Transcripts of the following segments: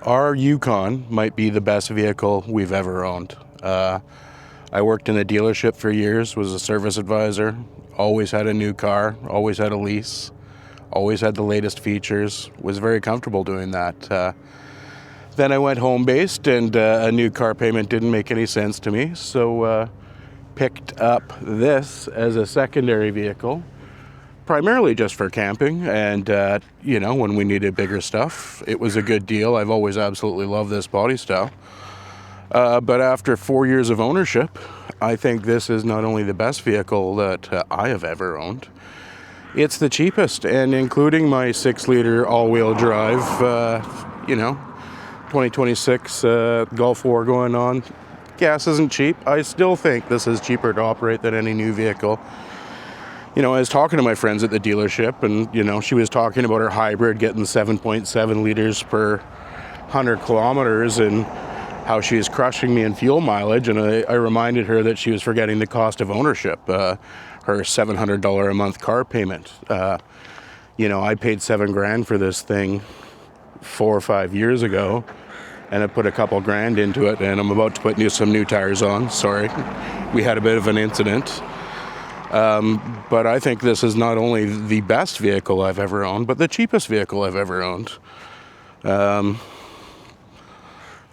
Our Yukon might be the best vehicle we've ever owned. I worked in a dealership for years, was a service advisor, always had a new car, always had a lease, always had the latest features, was very comfortable doing that. Then I went home-based and a new car payment didn't make any sense to me, so picked up this as a secondary vehicle, primarily just for camping and, when we needed bigger stuff. It was a good deal. I've always absolutely loved this body style. But after 4 years of ownership, I think this is not only the best vehicle that I have ever owned, it's the cheapest, and including my 6-liter all-wheel drive, 2026 Gulf War going on. Gas isn't cheap. I still think this is cheaper to operate than any new vehicle. I was talking to my friends at the dealership, and, she was talking about her hybrid getting 7.7 liters per 100 kilometers and how she is crushing me in fuel mileage. And I reminded her that she was forgetting the cost of ownership, her $700 a month car payment. I paid $7,000 for this thing 4 or 5 years ago, and I put a couple grand into it, and I'm about to put some new tires on. Sorry, we had a bit of an incident. But I think this is not only the best vehicle I've ever owned, but the cheapest vehicle I've ever owned.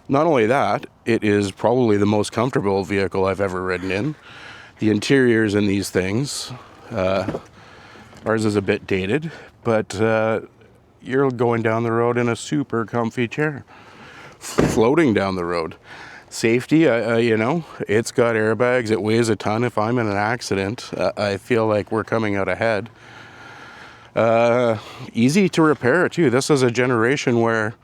Not only that, it is probably the most comfortable vehicle I've ever ridden in. The interiors in these things, ours is a bit dated, but you're going down the road in a super comfy chair, floating down the road. Safety, it's got airbags, it weighs a ton. If I'm in an accident, I feel like we're coming out ahead. Easy to repair too. This is a generation where,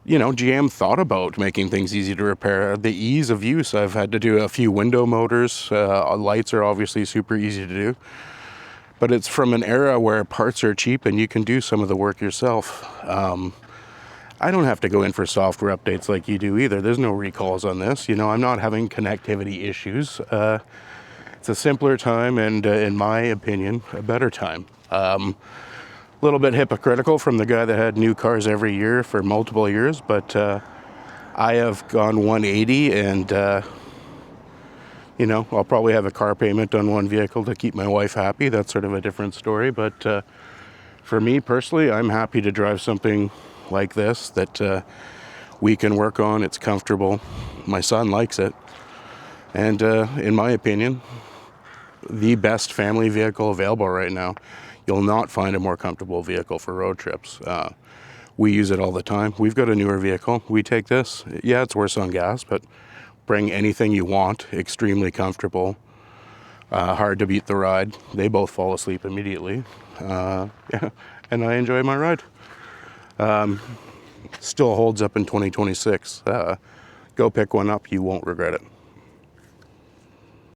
GM thought about making things easy to repair. The ease of use, I've had to do a few window motors. Lights are obviously super easy to do. But it's from an era where parts are cheap and you can do some of the work yourself. I don't have to go in for software updates like you do either. There's no recalls on this. I'm not having connectivity issues. It's a simpler time and, in my opinion, a better time. A little bit hypocritical from the guy that had new cars every year for multiple years, but I have gone 180 and, I'll probably have a car payment on one vehicle to keep my wife happy. That's sort of a different story. But for me personally, I'm happy to drive something like this that we can work on. It's comfortable. My son likes it. And in my opinion, the best family vehicle available right now. You'll not find a more comfortable vehicle for road trips. We use it all the time. We've got a newer vehicle. We take this. Yeah, it's worse on gas, but bring anything you want. Extremely comfortable. Hard to beat the ride. They both fall asleep immediately. And I enjoy my ride. Still holds up in 2026. Go pick one up. You won't regret it.